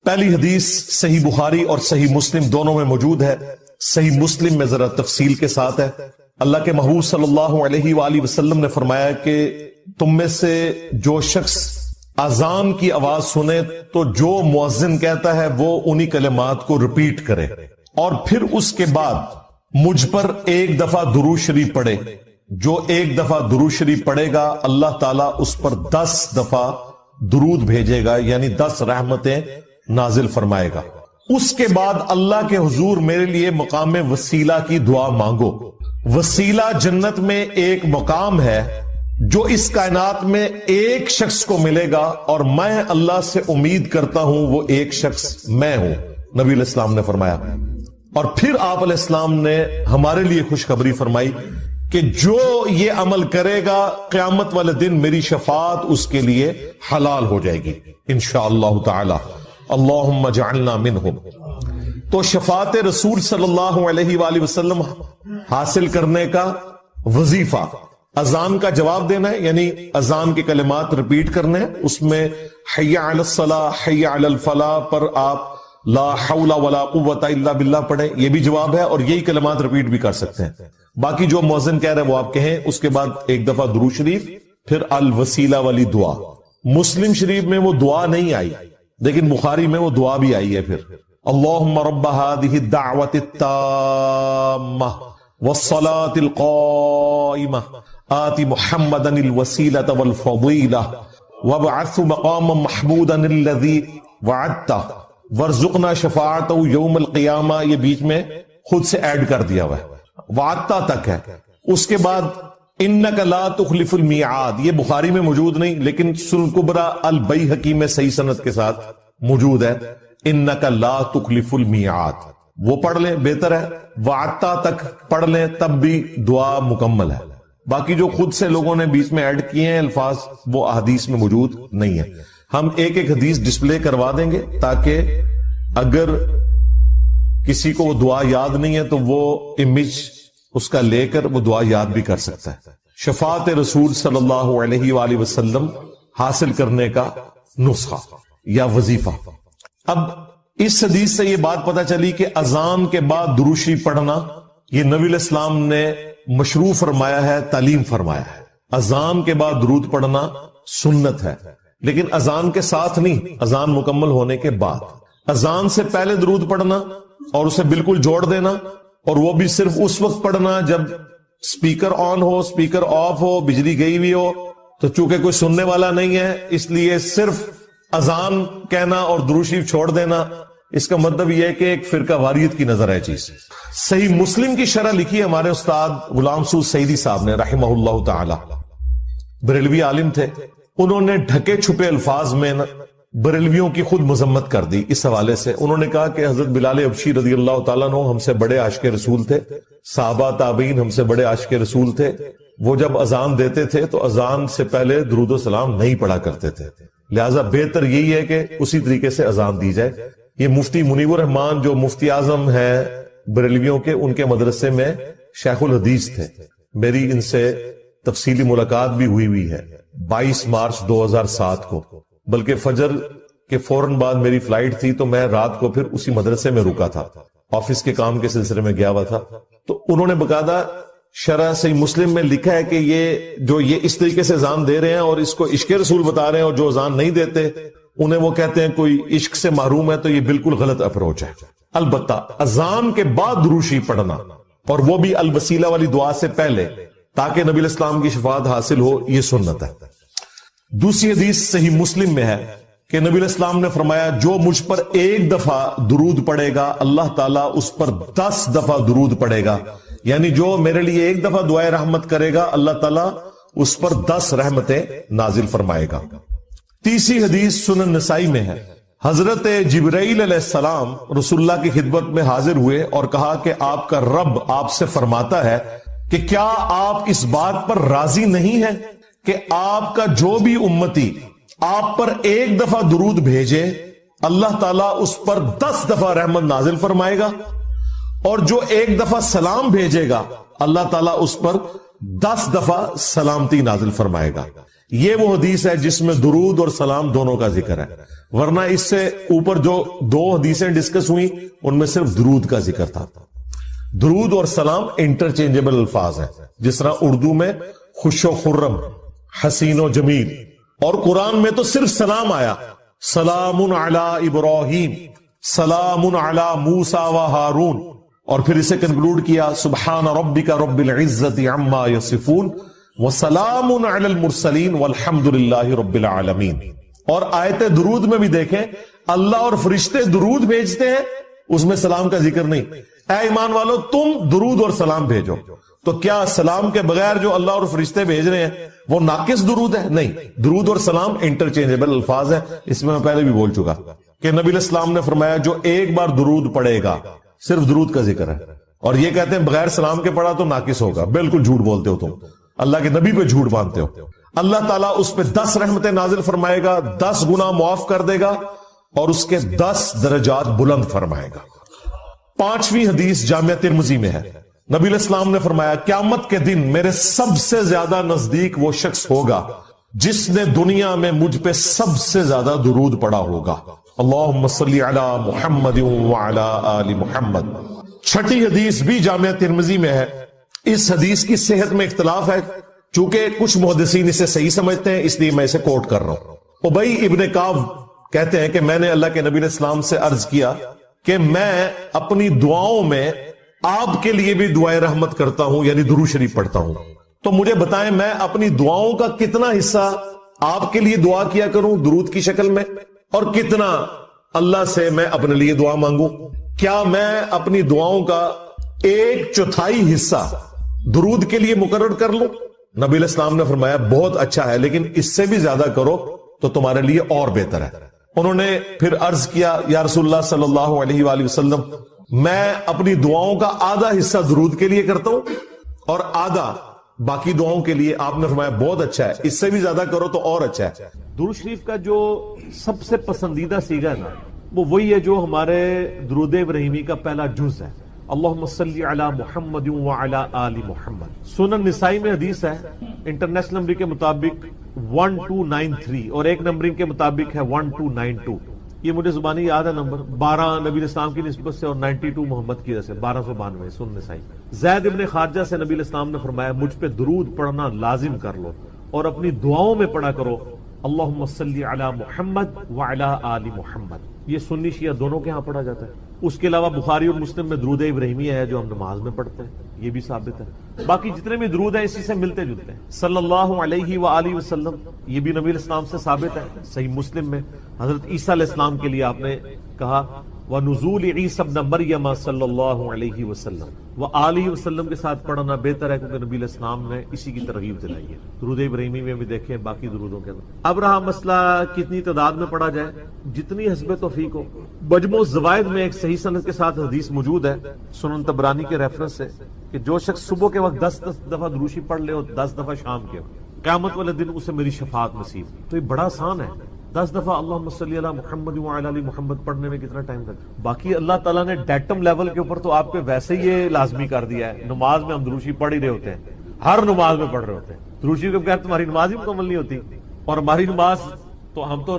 پہلی حدیث صحیح بخاری اور صحیح مسلم دونوں میں موجود ہے. صحیح مسلم میں ذرا تفصیل کے ساتھ ہے. اللہ کے محبوب صلی اللہ علیہ وآلہ وسلم نے فرمایا کہ تم میں سے جو شخص اذان کی آواز سنے تو جو مؤذن کہتا ہے وہ انہی کلمات کو ریپیٹ کرے اور پھر اس کے بعد مجھ پر ایک دفعہ درود شریف پڑھے. جو ایک دفعہ درود شریف پڑھے گا اللہ تعالیٰ اس پر 10 دفعہ درود بھیجے گا، یعنی 10 رحمتیں نازل فرمائے گا. اس کے بعد اللہ کے حضور میرے لیے مقام وسیلہ کی دعا مانگو. وسیلہ جنت میں ایک مقام ہے جو اس کائنات میں ایک شخص کو ملے گا اور میں اللہ سے امید کرتا ہوں وہ ایک شخص میں ہوں، نبی علیہ السلام نے فرمایا. اور پھر آپ علیہ السلام نے ہمارے لیے خوشخبری فرمائی کہ جو یہ عمل کرے گا قیامت والے دن میری شفاعت اس کے لیے حلال ہو جائے گی انشاءاللہ تعالی. اللہم اجعلنا منہم. تو شفاعت رسول صلی اللہ علیہ وآلہ وسلم حاصل کرنے کا وظیفہ اذان کا جواب دینا ہے، یعنی اذان کے کلمات ریپیٹ کرنے ہیں. اس میں حی علی الصلاۃ حی علی الفلاح پر آپ لا حول ولا قوت الا باللہ پڑھیں، یہ بھی جواب ہے اور یہی کلمات ریپیٹ بھی کر سکتے ہیں. باقی جو مؤذن کہہ رہے ہیں وہ آپ کہیں. اس کے بعد ایک دفعہ درود شریف، پھر الوسیلہ والی دعا. مسلم شریف میں وہ دعا نہیں آئی لیکن بخاری میں وہ دعا بھی آئی ہے. پھر اللہم رب هذه الدعوة التامة والصلاة القائمة آت محمدا الوسيلة والفضيلة وابعث مقاما محمودا الذي وعدته وارزقنا شفاعته يوم القيامة. یہ بیچ میں خود سے ایڈ کر دیا ہوا ہے، وعدتا تک ہے. اس کے بعد انک لا تخلف المیعاد، یہ بخاری میں موجود نہیں لیکن سنن کبریٰ البیہقی میں صحیح سند کے ساتھ موجود ہے. انک لا تخلف المیعاد وہ پڑھ لیں بہتر ہے. وعدتا تک پڑھ لیں تب بھی دعا مکمل ہے. باقی جو خود سے لوگوں نے بیچ میں ایڈ کیے ہیں الفاظ وہ احادیث میں موجود نہیں ہے. ہم ایک ایک حدیث ڈسپلے کروا دیں گے تاکہ اگر کسی کو وہ دعا یاد نہیں ہے تو وہ امیج اس کا لے کر وہ دعا یاد بھی کر سکتا ہے. شفاعت رسول صلی اللہ علیہ وآلہ وسلم حاصل کرنے کا نسخہ یا وظیفہ. اب اس حدیث سے یہ بات پتہ چلی کہ اذان کے بعد درود شریف پڑھنا یہ نبی علیہ السلام نے مشروع فرمایا ہے، تعلیم فرمایا ہے. اذان کے بعد درود پڑھنا سنت ہے لیکن اذان کے ساتھ نہیں، اذان مکمل ہونے کے بعد. اذان سے پہلے درود پڑھنا اور اسے بالکل جوڑ دینا، اور وہ بھی صرف اس وقت پڑھنا جب سپیکر آن ہو، سپیکر آف ہو، بجلی گئی ہوئی ہو. تو چونکہ کوئی سننے والا نہیں ہے اس لیے صرف اذان کہنا اور درود شریف چھوڑ دینا، اس کا مطلب یہ ہے کہ ایک فرقہ واریت کی نظر ہے چیز. صحیح مسلم کی شرح لکھی ہمارے استاد غلام سعود سعیدی صاحب نے رحمہ اللہ تعالی، بریلوی عالم تھے. انہوں نے ڈھکے چھپے الفاظ میں بریلویوں کی خود مذمت کر دی. اس حوالے سے انہوں نے کہا کہ حضرت بلال حبشی رضی اللہ تعالیٰ عنہ ہم سے بڑے عاشق رسول تھے، صحابہ تابعین ہم سے بڑے عاشق رسول تھے. وہ جب اذان دیتے تھے تو اذان سے پہلے درود و سلام نہیں پڑھا کرتے تھے، لہٰذا بہتر یہی ہے کہ اسی طریقے سے اذان دی جائے. یہ مفتی منیب الرحمان جو مفتی اعظم ہیں بریلویوں کے، ان کے مدرسے میں شیخ الحدیث تھے. میری ان سے تفصیلی ملاقات بھی ہوئی ہے 22 مارچ 2007 کو، بلکہ فجر کے فوراً بعد میری فلائٹ تھی تو میں رات کو پھر اسی مدرسے میں رکا تھا، آفس کے کام کے سلسلے میں گیا ہوا تھا. تو انہوں نے باقاعدہ شرح صحیح مسلم میں لکھا ہے کہ یہ اس طریقے سے اذان دے رہے ہیں اور اس کو عشق رسول بتا رہے ہیں، اور جو اذان نہیں دیتے انہیں وہ کہتے ہیں کوئی عشق سے محروم ہے. تو یہ بالکل غلط اپروچ ہے. البتہ اذان کے بعد درود شریف پڑھنا اور وہ بھی الوسیلہ والی دعا سے پہلے تاکہ نبی علیہ السلام کی شفاعت حاصل ہو، یہ سنت ہے. دوسری حدیث صحیح مسلم میں ہے کہ نبی علیہ السلام نے فرمایا جو مجھ پر ایک دفعہ درود پڑے گا اللہ تعالیٰ اس پر 10 دفعہ درود پڑے گا. یعنی جو میرے لیے ایک دفعہ دعائے رحمت کرے گا اللہ تعالیٰ اس پر 10 رحمتیں نازل فرمائے گا. تیسری حدیث سنن نسائی میں ہے. حضرت جبرائیل علیہ السلام رسول اللہ کی خدمت میں حاضر ہوئے اور کہا کہ آپ کا رب آپ سے فرماتا ہے کہ کیا آپ اس بات پر راضی نہیں ہیں کہ آپ کا جو بھی امتی آپ پر ایک دفعہ درود بھیجے اللہ تعالیٰ اس پر 10 دفعہ رحمت نازل فرمائے گا، اور جو ایک دفعہ سلام بھیجے گا اللہ تعالیٰ اس پر 10 دفعہ سلامتی نازل فرمائے گا. یہ وہ حدیث ہے جس میں درود اور سلام دونوں کا ذکر ہے، ورنہ اس سے اوپر جو دو حدیثیں ڈسکس ہوئی ان میں صرف درود کا ذکر تھا۔ درود اور سلام انٹرچینجبل الفاظ ہیں، جس طرح اردو میں خوش و خرم، حسین و جمیل، اور قرآن میں تو صرف سلام آیا، سلام علی ابراہیم، سلام علی موسیٰ و ہارون، اور پھر اسے کنکلوڈ کیا سبحان ربک رب العزت عما یصفون وسلام علی المرسلین والحمد للہ رب العالمین۔ اور آیت درود میں بھی دیکھیں اللہ اور فرشتے درود بھیجتے ہیں، اس میں سلام کا ذکر نہیں۔ اے ایمان والو تم درود اور سلام بھیجو، تو کیا سلام کے بغیر جو اللہ اور فرشتے بھیج رہے ہیں وہ ناقص درود ہے؟ نہیں، درود اور سلام انٹرچینجبل الفاظ ہیں۔ اس میں پہلے بھی بول چکا کہ نبی علیہ السلام نے فرمایا جو ایک بار درود پڑھے گا، صرف درود کا ذکر ہے، اور یہ کہتے ہیں بغیر سلام کے پڑھا تو ناقص ہوگا، بالکل جھوٹ بولتے ہو تم، اللہ کے نبی پہ جھوٹ باندھتے ہو۔ اللہ تعالیٰ اس پہ 10 رحمتیں نازل فرمائے گا، 10 گناہ معاف کر دے گا، اور اس کے 10 درجات بلند فرمائے گا۔ 5ویں حدیث جامعہ ترمذی میں ہے، نبی علیہ السلام نے فرمایا قیامت کے دن میرے سب سے زیادہ نزدیک وہ شخص ہوگا جس نے دنیا میں مجھ پہ سب سے زیادہ درود پڑھا ہوگا، اللہم صلی علی محمد وعلی آل محمد۔ 6ٹھی حدیث بھی جامعہ ترمذی میں ہے، اس حدیث کی صحت میں اختلاف ہے، چونکہ کچھ محدثین اسے صحیح سمجھتے ہیں اس لیے میں اسے کوٹ کر رہا ہوں۔ ابی ابن کعب کہتے ہیں کہ میں نے اللہ کے نبی علیہ السلام سے عرض کیا کہ میں اپنی دعاؤں میں آپ کے لیے بھی دعائے رحمت کرتا ہوں، یعنی درود شریف پڑھتا ہوں، تو مجھے بتائیں میں اپنی دعاؤں کا کتنا حصہ آپ کے لیے دعا کیا کروں درود کی شکل میں، اور کتنا اللہ سے میں اپنے لیے دعا مانگوں؟ کیا میں اپنی دعاؤں کا 1/4 حصہ درود کے لیے مقرر کر لوں؟ نبی علیہ السلام نے فرمایا بہت اچھا ہے، لیکن اس سے بھی زیادہ کرو تو تمہارے لیے اور بہتر ہے۔ انہوں نے پھر عرض کیا یا رسول اللہ صلی اللہ علیہ وآلہ وسلم میں اپنی دعاؤں کا آدھا حصہ درود کے لیے کرتا ہوں اور آدھا باقی دعاؤں کے لیے۔ آپ نے فرمایا بہت اچھا ہے، اس سے بھی زیادہ کرو تو اور اچھا ہے۔ درود شریف کا جو سب سے پسندیدہ صیغہ ہے نا، وہ وہی ہے جو ہمارے درود ابراہیمی کا پہلا جز ہے، اللہم صلی علی محمد وعلی آل محمد۔ سنن نسائی میں حدیث ہے، انٹرنیشنل نمبر کے مطابق 1293 اور ایک نمبرنگ کے مطابق ہے 1292۔ یہ مجھے زبانی یاد ہے نمبر، 12 نبی علیہ السلام کی نسبت سے اور 92 محمد کی وجہ سے، 1292 سنن نسائی۔ زید ابن خارجہ سے نبی علیہ السلام نے فرمایا مجھ پہ درود پڑھنا لازم کر لو اور اپنی دعاؤں میں پڑھا کرو اللہم صلی علی محمد وعلی آل محمد۔ یہ سنی شیعہ دونوں کے ہاں پڑھا جاتا ہے۔ اس کے علاوہ بخاری اور مسلم میں درود ابراہیمی ہے جو ہم نماز میں پڑھتے ہیں، یہ بھی ثابت ہے۔ باقی جتنے بھی درود ہیں اسی سے ملتے جلتے ہیں، صلی اللہ علیہ وآلہ وسلم، یہ بھی نبی علیہ السلام سے ثابت ہے۔ صحیح مسلم میں حضرت عیسیٰ علیہ السلام کے لیے آپ نے کہا وَنُزُولِ عِیسَىٰ ابْنَ مَرْیَمَ صلی اللہ علیہ وسلم وآلہ وسلم کے ساتھ پڑھنا بہتر ہے، کیونکہ نبی علیہ السلام نے اسی کی ترغیب دلائی ہے۔ درود ابراہیمی میں بھی دیکھیں باقی درودوں کے اندر۔ اب رہا مسئلہ کتنی تعداد میں پڑھا جائے، جتنی حسب توفیق ہو۔ مجموع الزوائد میں ایک صحیح سند کے ساتھ حدیث موجود ہے سنن طبرانی کے ریفرنس سے کہ جو شخص صبح کے وقت 10 دفعہ درود شریف پڑھ لے اور 10 دفعہ شام کے وقت، قیامت والے دن اسے میری شفاعت نصیب۔ تو یہ بڑا آسان ہے، 10 دفعہ اللہم صلی علی محمد وعلی آل محمد پڑھنے میں کتنا ٹائم لگتا ہے؟ باقی اللہ تعالیٰ نے ڈیٹم لیول کے اوپر تو آپ پہ ویسے ہی یہ لازمی کر دیا ہے۔ نماز میں ہم درود شریف پڑھ ہی رہے ہوتے ہیں، ہر نماز میں پڑھ رہے ہوتے ہیں درود شریف کے بغیر تمہاری نماز ہی مکمل نہیں ہوتی۔ اور ہماری نماز تو ہم تو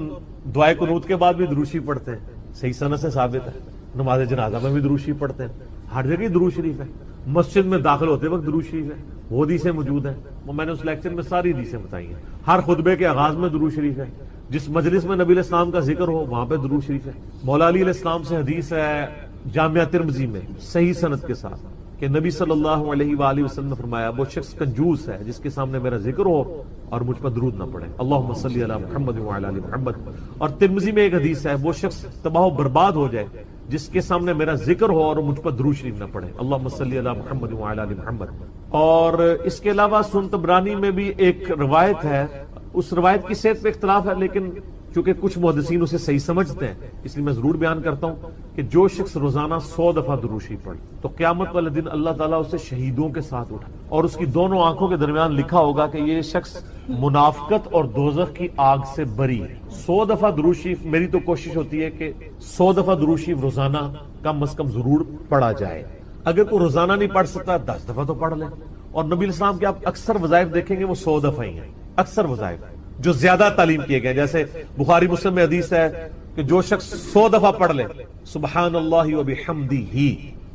دعائے قنوت کے بعد بھی درود شریف پڑھتے ہیں، صحیح سند سے ثابت ہے۔ نماز جنازہ میں بھی درود شریف پڑھتے ہیں، ہر جگہ درود شریف ہے۔ مسجد میں داخل ہوتے وقت درود شریف ہے، وہ حدیثیں موجود ہیں، وہ میں نے اس لیکچر میں ساری حدیثیں بتائی ہیں۔ ہر خطبے کے آغاز میں درود شریف ہے، جس مجلس میں نبی علیہ السلام کا ذکر ہو وہاں پہ درود شریف ہے۔ مولا علی علیہ السلام سے حدیث ہے جامعہ ترمذی میں صحیح سند کے ساتھ کہ نبی صلی اللہ علیہ وآلہ وسلم نے فرمایا وہ شخص کنجوس ہے جس کے سامنے میرا ذکر ہو اور مجھ پر درود نہ پڑے، اللہم صلی علی محمد وعلی آل محمد۔ اور ترمذی میں ایک حدیث ہے وہ شخص تباہ و برباد ہو جائے جس کے سامنے میرا ذکر ہو اور مجھ پر درود شریف نہ پڑے، اللہم صلی علی محمد وعلی آل محمد۔ اور اس کے علاوہ سنن طبرانی میں بھی ایک روایت ہے، اس روایت کی صحت پہ اختلاف ہے، لیکن چونکہ کچھ محدثین اسے صحیح سمجھتے ہیں اس لیے میں ضرور بیان کرتا ہوں کہ جو شخص روزانہ 100 دفعہ درود شریف پڑھے تو قیامت والے دن اللہ تعالیٰ اسے شہیدوں کے ساتھ اٹھائے اور اس کی دونوں آنکھوں کے درمیان لکھا ہوگا کہ یہ شخص منافقت اور دوزخ کی آگ سے بری ہے۔ 100 دفعہ درود شریف، میری تو کوشش ہوتی ہے کہ 100 دفعہ درود شریف روزانہ کم از کم ضرور پڑھا جائے۔ اگر کوئی روزانہ نہیں پڑھ سکتا 10 دفعہ تو پڑھ لے۔ اور نبی علیہ السلام کے آپ اکثر وظائف دیکھیں گے وہ 100 دفعہ ہی ہیں، اکثر وظائف۔ جو زیادہ تعلیم کیے گئے. جیسے بخاری مسلم میں حدیث ہے کہ جو شخص 100 دفعہ پڑھ لے سبحان اللہ و بحمدہ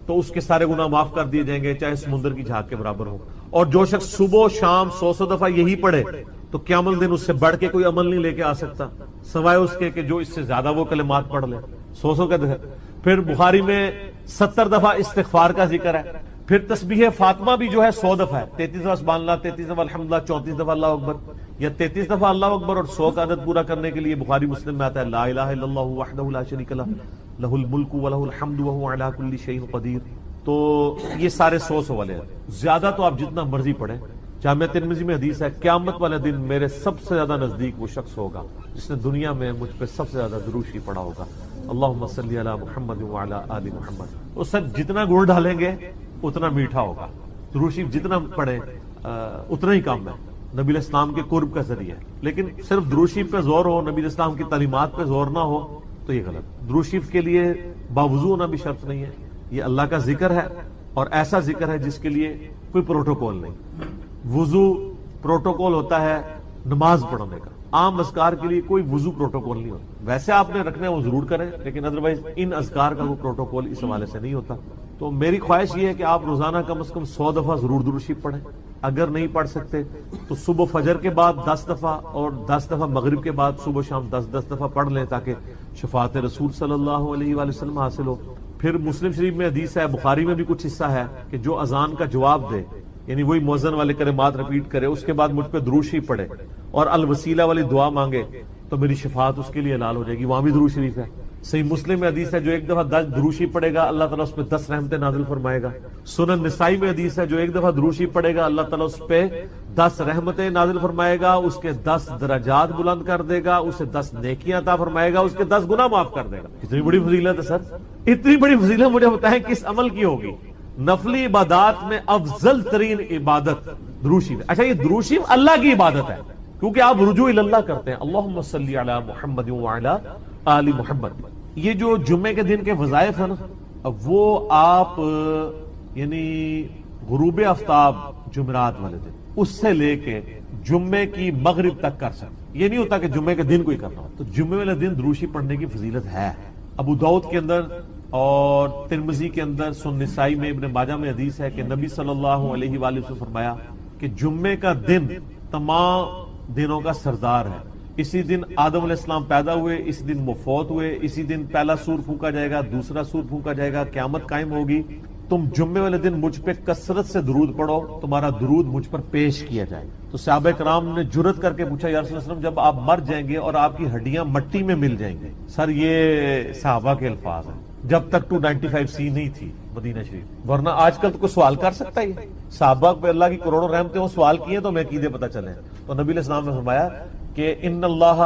تو اس کے سارے گناہ معاف کر دیے جائیں گے چاہے سمندر کی جھاگ کے برابر ہو. اور جو شخص صبح و شام 100 دفعہ یہی پڑھے تو قیامت دن اس سے بڑھ کے کوئی عمل نہیں لے کے آ سکتا سوائے اس کے کہ جو اس سے زیادہ وہ کلمات پڑھ لے 100 کا دفعہ. پھر بخاری میں 70 دفعہ استغفار کا ذکر ہے. پھر تسبیح فاطمہ بھی جو ہے 100 دفعہ ہے. 33 دفعہ سبحان اللہ، 33 دفعہ الحمدللہ، 34 دفعہ اللہ اکبر، یا 33 دفعہ اللہ اکبر اور 100 کا عدد پورا کرنے کے لیے بخاری مسلم میں آتا ہے لا الہ الا اللہ وحدہ لا شریک لہ لہ الملک ولہ الحمد وہو علی کل شیء قدیر. تو یہ سارے 100 والے ہیں. زیادہ تو آپ جتنا مرضی پڑھیں. جامعہ ترمذی میں حدیث ہے قیامت والے دن میرے سب سے زیادہ نزدیک وہ شخص ہوگا جس نے دنیا میں مجھ پہ سب سے زیادہ درود شریف پڑھا ہوگا اللہم صلی علی محمد وعلی آل محمد. وہ سب جتنا گڑ ڈالیں گے اتنا میٹھا ہوگا. درود شریف جتنا پڑھیں اتنا ہی کام ہے. نبی علیہ السلام کے قرب کا ذریعہ ہے. لیکن صرف درود شریف پہ زور ہو، نبی علیہ السلام کی تعلیمات پہ زور نہ ہو تو یہ غلط. درود شریف کے لیے باوضو ہونا بھی شرط نہیں ہے. یہ اللہ کا ذکر ہے اور ایسا ذکر ہے جس کے لیے کوئی پروٹوکول نہیں. وضو پروٹوکول ہوتا ہے نماز پڑھنے کا. عام اذکار کے لیے کوئی وضو پروٹوکول نہیں ہوتا. ویسے آپ نے رکھنا ہے وہ ضرور کریں لیکن ادروائز ان اذکار کا کوئی پروٹوکول اس حوالے سے نہیں ہوتا. تو میری خواہش یہ ہے کہ آپ روزانہ کم از کم 100 دفعہ ضرور درود شریف پڑھیں. اگر نہیں پڑھ سکتے تو صبح فجر کے بعد 10 دفعہ اور 10 دفعہ مغرب کے بعد صبح شام 10 دفعہ پڑھ لیں تاکہ شفاعت رسول صلی اللہ علیہ وآلہ وسلم حاصل ہو. پھر مسلم شریف میں حدیث ہے، بخاری میں بھی کچھ حصہ ہے کہ جو اذان کا جواب دے یعنی وہی مؤذن والے کلمات ریپیٹ کرے اس کے بعد مجھ پہ درود شریف پڑھے اور الوسیلہ والی دعا مانگے تو میری شفاعت اس کے لیے حلال ہو جائے گی. وہاں بھی درود شریف ہے. صحیح مسلم میں حدیث ہے جو ایک دفعہ 10 درود شریف پڑھے گا اللہ تعالیٰ اس پہ 10 رحمتیں نازل فرمائے گا. سنن نسائی میں حدیث ہے جو ایک دفعہ درود شریف پڑھے گا اللہ تعالیٰ اس پہ 10 رحمتیں نازل فرمائے گا، اس کے 10 درجات بلند کر دے گا، اسے 10 نیکیاں عطا فرمائے گا، اس کے 10 گناہ معاف کر دے گا. اتنی بڑی فضیلت ہے سر. اتنی بڑی فضیلت مجھے بتائیں کس عمل کی ہوگی؟ نفلی عبادات میں افضل ترین عبادت درود شریف. اچھا یہ درود شریف اللہ کی عبادت ہے کیونکہ آپ رجوع اللہ کرتے ہیں. اللہم صلی علی محمد وعلی آل محمد. یہ جو جمعے کے دن کے وظائف ہیں نا وہ آپ یعنی غروب آفتاب جمعرات والے دن اس سے لے کے جمعے کی مغرب تک کر سکتے. یہ نہیں ہوتا کہ جمعے کے دن کوئی کرنا ہو. تو جمعے والے دن درود شریف پڑھنے کی فضیلت ہے. ابو داؤد کے اندر اور ترمذی کے اندر، سنن نسائی میں، ابن ماجہ میں حدیث ہے کہ نبی صلی اللہ علیہ وآلہ وسلم فرمایا کہ جمعے کا دن تمام دنوں کا سردار ہے. اسی دن آدم علیہ السلام پیدا ہوئے، اسی دن وہ فوت ہوئے، اسی دن پہلا سور پھونکا جائے گا، دوسرا سور پھونکا جائے گا، قیامت قائم ہوگی. تم جمعے والے دن مجھ پہ کثرت سے درود پڑھو، تمہارا درود مجھ پر پیش کیا جائے. تو صحابہ کرام نے جرت کر کے پوچھا یا رسول اللہ صلی اللہ علیہ وسلم جب آپ مر جائیں گے اور آپ کی ہڈیاں مٹی میں مل جائیں گے. سر یہ صحابہ کے الفاظ ہیں جب تک 295C نہیں تھی مدینہ شریف. ورنہ آج کل تو کوئی سوال کر سکتا ہی. صحابہ پہ اللہ کی کروڑوں رحمتیں وہ سوال کیے تو میں عقیدے پتہ چلے. تو نبی علیہ السلام نے فرمایا کہ ان اللہ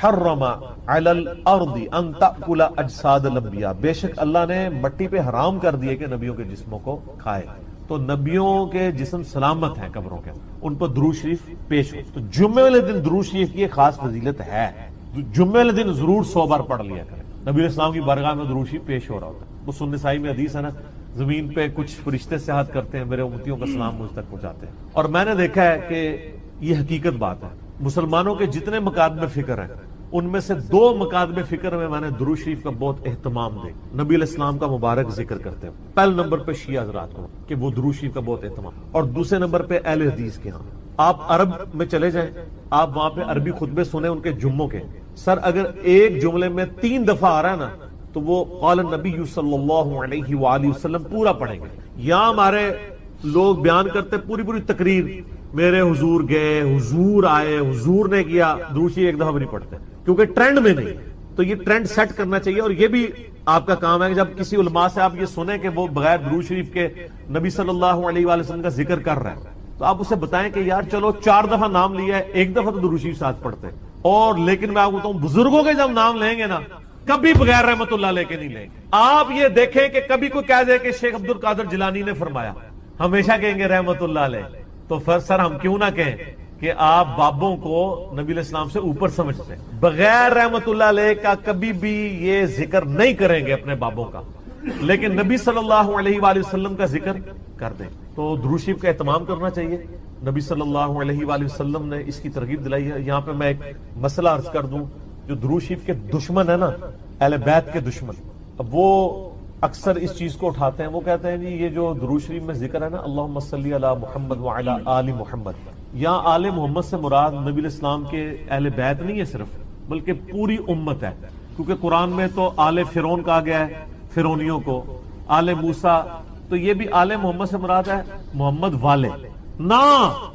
حرم علی الارض ان تأکل اجساد الانبیاء. بے شک اللہ نے مٹی پہ حرام کر دیے کہ نبیوں کے جسموں کو کھائے. تو نبیوں کے جسم سلامت ہیں قبروں کے، ان پر درود شریف پیش ہو. تو جمعے والے دن درود شریف کی خاص فضیلت ہے. جمعے والے دن ضرور 100 بار پڑھ لیا کریں. نبی علیہ السلام کی بارگاہ میں درود شریف پیش ہو رہا ہوتا ہے. وہ سنن نسائی میں حدیث ہے نا، زمین پہ کچھ فرشتے سیاحت کرتے ہیں، میرے امتیوں کا سلام مجھ تک پہنچاتے ہیں. اور میں نے دیکھا ہے کہ یہ حقیقت بات ہے. مسلمانوں کے جتنے مکاتب فکر ہیں ان میں سے 2 مکاتب فکر میں نے درود شریف کا بہت اہتمام دے. نبی علیہ السلام کا مبارک ذکر کرتے ہیں. پہلے نمبر پہ شیعہ حضرات کو کہ وہ درود شریف کا بہت اہتمام، اور دوسرے نمبر پہ اہل حدیث کے ہاں. آپ عرب میں چلے جائیں، آپ وہاں پہ عربی خطبے سنیں ان کے جمعوں کے. سر اگر ایک جملے میں 3 دفعہ آ رہا ہے نا تو وہ قال النبی صلی اللہ علیہ وآلہ وسلم پورا پڑھیں گے. یہاں ہمارے لوگ بیان کرتے پوری تقریر، میرے حضور گئے، حضور آئے، حضور نے کیا، درود شریف ایک دفعہ بھی نہیں پڑھتے کیونکہ ٹرینڈ میں نہیں. تو یہ ٹرینڈ سیٹ کرنا چاہیے. اور یہ بھی آپ کا کام ہے کہ جب کسی علماء سے آپ یہ سنیں کہ وہ بغیر درود شریف کے نبی صلی اللہ علیہ وآلہ وسلم کا ذکر کر رہے ہیں تو آپ اسے بتائیں کہ یار چلو 4 دفعہ نام لیا ہے، 1 دفعہ تو درود شریف ساتھ پڑھتے ہیں. اور لیکن میں آپ کو بتاؤں بزرگوں کے جب نام لیں گے نا کبھی بغیر رحمت اللہ لے کے نہیں لیں گے. آپ یہ دیکھیں کہ کبھی کوئی کہہ دے کہ شیخ عبد القادر جیلانی نے فرمایا، ہمیشہ کہیں گے رحمت اللہ علیہ. تو پھر سر ہم کیوں نہ کہیں کہ آپ بابوں کو نبی علیہ السلام سے اوپر سمجھتے ہیں. بغیر رحمت اللہ علیہ کا کبھی بھی یہ ذکر نہیں کریں گے اپنے بابوں کا، لیکن نبی صلی اللہ علیہ وآلہ وسلم کا ذکر کر دیں. تو درود شریف کا اہتمام کرنا چاہیے. نبی صلی اللہ علیہ وآلہ وسلم نے اس کی ترغیب دلائی ہے. یہاں پہ میں ایک مسئلہ عرض کر دوں. جو درود شریف کے دشمن ہے نا، اہل بیت کے دشمن، اب وہ اکثر اس چیز کو اٹھاتے ہیں. وہ کہتے ہیں جی یہ جو درود شریف میں ذکر ہے نا، اللہم صلی علی محمد وعلی آل محمد، یہاں آل محمد سے مراد نبی علیہ السلام کے اہل بیت نہیں ہے صرف، بلکہ پوری امت ہے. کیونکہ قرآن میں تو آل فرعون کہا گیا ہے، فرعونیوں کو، آل موسیٰ، تو یہ بھی آل محمد سے مراد ہے محمد والے. نہ،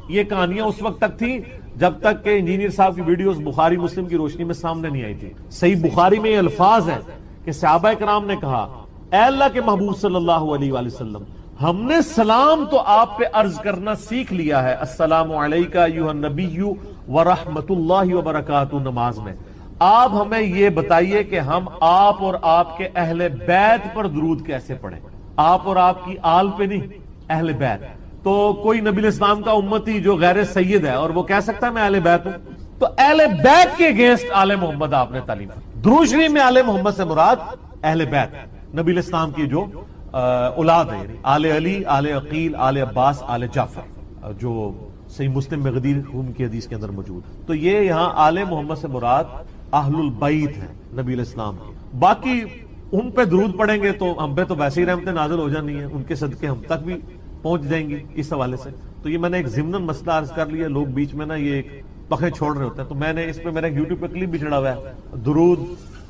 یہ کہانیاں اس وقت تک تھی جب تک کہ انجینئر صاحب کی ویڈیوز بخاری مسلم کی روشنی میں سامنے نہیں آئی تھی. صحیح بخاری میں یہ الفاظ ہیں کہ صحابہ کرام نے کہا، اے اللہ کے محبوب صلی اللہ علیہ وآلہ وسلم، ہم نے سلام تو آپ پہ عرض کرنا سیکھ لیا ہے، السلام علیکہ ایھا النبی ورحمۃ اللہ وبرکاتہ، نماز میں. آپ ہمیں یہ بتائیے کہ ہم آپ اور آپ کے اہل بیت پر درود کیسے پڑھیں. آپ اور آپ کی آل پہ نہیں، اہل بیت. تو کوئی نبی علیہ السلام کا امتی جو غیر سید ہے اور وہ کہہ سکتا ہے میں اہل بیت ہوں، تو اہل بیت کے اگینسٹ آل محمد آپ نے تعلیم. درود شریف میں آل محمد سے مراد اہل بیت، نبی علیہ السلام کی جو اولاد ہے، یعنی آل علی، آل عقیل، آل عباس، آل جعفر، جو صحیح مسلم میں غدیر خون کی حدیث کے اندر موجود. تو یہ یہاں آل محمد سے مراد اہل البیت ہیں نبی علیہ السلام کی. باقی ان پہ درود پڑھیں گے تو ہم پہ تو ویسے ہی رحمتیں نازل ہو جانی ہیں، ان کے صدقے ہم تک بھی پہنچ جائیں گی اس حوالے سے. تو یہ میں نے ایک ضمناً مسئلہ عرض کر لیا. لوگ بیچ میں نا یہ ایک پخے چھوڑ رہے ہوتے ہیں. تو میں نے اس پہ میرا یوٹیوب پہ کلپ بھی چڑھا ہوا ہے، درود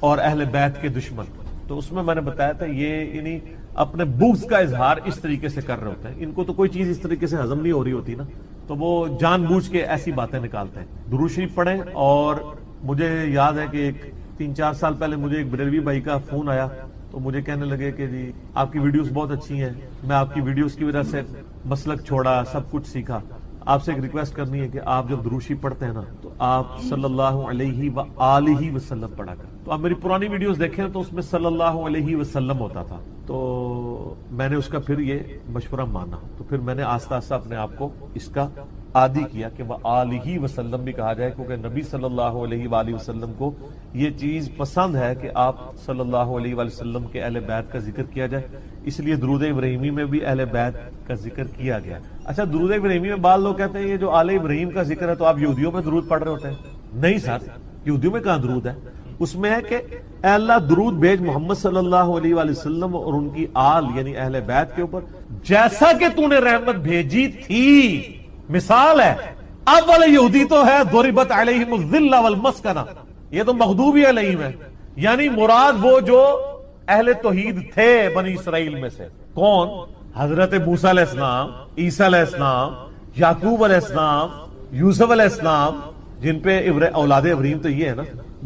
اور اہل بیت کے دشمن. تو اس میں نے بتایا تھا یہ یعنی اپنے بغض کا اظہار اس طریقے سے کر رہے ہوتے ہیں. ان کو تو کوئی چیز اس طریقے سے ہضم نہیں ہو رہی ہوتی نا، تو وہ جان بوجھ کے ایسی باتیں نکالتے ہیں. درود شریف پڑھیں. اور مجھے یاد ہے کہ 3-4 سال پہلے مجھے ایک بریلوی بھائی کا فون آیا، تو مجھے کہنے لگے کہ جی آپ کی ویڈیوز بہت اچھی ہیں، میں آپ کی ویڈیوز کی وجہ سے مسلک چھوڑا، سب کچھ سیکھا. آپ سے ایک ریکویسٹ کرنی ہے کہ آپ جب درود شریف پڑھتے ہیں نا تو آپ صلی اللہ علیہ وآلہ وسلم پڑھا کریں. تو آپ میری پرانی ویڈیوز دیکھیں تو اس میں صلی اللہ علیہ وسلم ہوتا تھا. تو میں نے اس کا پھر یہ مشورہ مانا. تو پھر میں نے آہستہ آہستہ اپنے آپ کو اس کا عادی کیا کہ وآلہ وسلم بھی کہا جائے، کیونکہ نبی صلی اللہ علیہ وآلہ وسلم کو یہ چیز پسند ہے کہ آپ صلی اللہ علیہ وآلہ وسلم کے اہل بیت کا ذکر کیا جائے. اس لیے درود ابراہیمی میں بھی اہل بیت کا ذکر کیا گیا. اچھا، درود ابراہیمی میں بعض لوگ کہتے ہیں یہ جو آل ابراہیم کا ذکر ہے تو آپ یہودیوں میں درود پڑھ رہے ہوتے ہیں. نہیں سر، یہودیوں میں کہاں درود ہے؟ اس میں ہے کہ اے اللہ درود بھیج محمد صلی اللہ علیہ وآلہ وسلم اور ان کی آل یعنی اہل بیت کے اوپر جیسا کہ تو نے رحمت بھیجی تھی. مثال ہے، اب والے یہودی تو ہے ضربت علیہم الذلہ والمسکنہ، یہ تو مغضوب علیہم ہے، یعنی مراد وہ جو اہل توحید تھے بنی اسرائیل میں سے. کون؟ حضرت موسیٰ علیہ السلام، عیسیٰ علیہ السلام، یعقوب علیہ السلام، یوسف علیہ السلام، جن پہ اولاد ابراہیم تو یہ ہے نا.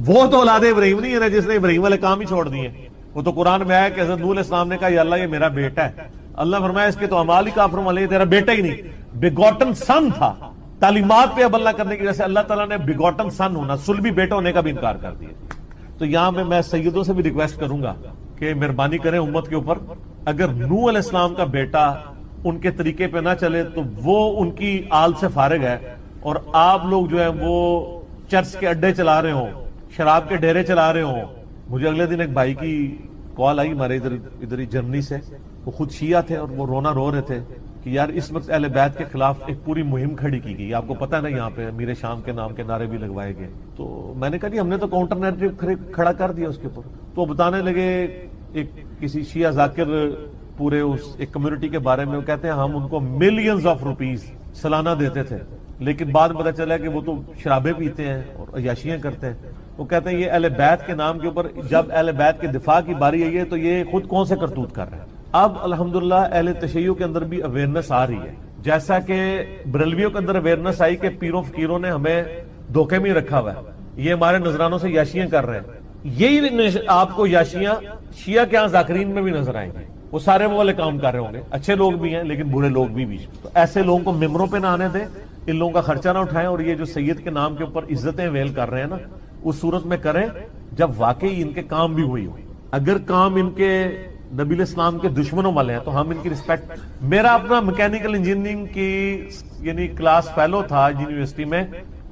وہ تو اولاد ابراہیم نہیں ہے نا جس نے ابراہیم والے کام ہی چھوڑ دیے. وہ تو قرآن میں آیا کہ حضرت نوح علیہ السلام نے کہا یا اللہ یہ میرا بیٹا ہے. اللہ فرمایا اس کے تو اعمال ہی کافر والے، تیرا بیٹا ہی نہیں، بیگوٹن سن تھا. تعلیمات پہ عمل نہ کرنے کی وجہ سے اللہ تعالیٰ نے بیگوٹن سن ہونا، سلبی بیٹا ہونے کا بھی انکار کر دیا. تو یہاں پہ میں سیدوں سے بھی ریکویسٹ کروں گا کہ مہربانی کریں امت کے اوپر، اگر نوح علیہ السلام کا بیٹا ان کے طریقے پہ نہ چلے تو وہ ان کی آل سے فارغ ہے، اور آپ لوگ جو ہے وہ چرچ کے اڈے چلا رہے ہوں، شراب کے ڈیرے چلا رہے ہوں. مجھے اگلے دن ایک بھائی کی کال آئی ہمارے ادھر ہی جرمنی سے. وہ خود شیعہ تھے اور وہ رونا رو رہے تھے کہ یار اس وقت اہل بیت کے خلاف ایک پوری مہم کھڑی کی گئی. آپ کو پتہ ہے نا یہاں پہ امیر شام کے نام کے نعرے بھی لگوائے گئے. تو میں نے کہا جی ہم نے تو کاؤنٹر نیریٹو کھڑا کر دیا اس کے اوپر. تو بتانے لگے ایک کسی شیعہ ذاکر پورے اس ایک کمیونٹی کے بارے میں، وہ کہتے ہیں ہم ان کو ملینز آف روپیز سالانہ دیتے تھے، لیکن بعد میں پتہ چلا کہ وہ تو شرابیں پیتے ہیں اور عیاشیاں کرتے ہیں. وہ کہتے ہیں یہ اہل بیت کے نام کے اوپر جب اہل بیت کے دفاع کی باری آئی ہے تو یہ خود کون سے کرتوت کر رہے ہیں. اب الحمدللہ اہل تشیع کے اندر بھی اویئرنس آ رہی ہے، جیسا کہ بریلویوں کے اندر اویئرنس آئی کہ پیروں فقیروں نے ہمیں دھوکے میں رکھا ہوا ہے، یہ ہمارے نذرانوں سے یاشیاں کر رہے ہیں. یہی آپ کو یاشیاں شیعہ کے ہاں ذاکرین میں بھی نظر آئیں گے. وہ سارے وہ والے کام کر رہے ہوں گے، اچھے لوگ بھی ہیں لیکن برے لوگ بھی. تو ایسے لوگوں کو ممبروں پہ نہ آنے دیں، ان لوگوں کا خرچہ نہ اٹھائیں، اور یہ جو سید کے نام کے اوپر عزتیں ویل کر رہے ہیں نا اس صورت میں کریں جب واقعی ان کے کام بھی ہوئی. اگر کام ان کے نبی علیہ السلام کے دشمنوں والے ہیں تو ہم ان کی رسپیکٹ. میرا اپنا میکینیکل انجینئرنگ کی یعنی کلاس فیلو تھا یونیورسٹی میں،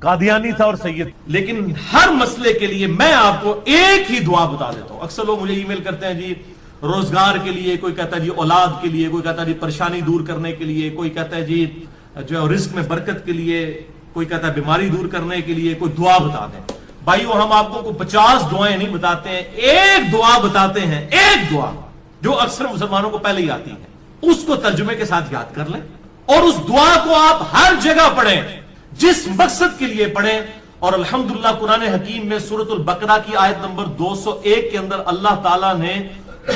قادیانی تھا اور سید. لیکن ہر مسئلے کے لیے میں آپ کو ایک ہی دعا بتا دیتا ہوں. اکثر لوگ مجھے ای میل کرتے ہیں جی روزگار کے لیے، کوئی کہتا ہے جی اولاد کے لیے، کوئی کہتا ہے جی پریشانی دور کرنے کے لیے، کوئی کہتا ہے جی جو رزق میں برکت کے لیے، کوئی کہتا ہے بیماری دور کرنے کے لیے، کوئی دعا بتا دیں. بھائیو ہم آپ کو 50 دعائیں نہیں بتاتے ہیں، ایک دعا بتاتے ہیں، ایک دعا جو اکثر مسلمانوں کو پہلے ہی آتی ہے. اس کو ترجمے کے ساتھ یاد کر لیں اور اس دعا کو آپ ہر جگہ پڑھیں، جس مقصد کے لیے پڑھیں. اور الحمدللہ قرآن حکیم میں سورۃ البقرہ کی آیت نمبر 201 کے اندر اللہ تعالیٰ نے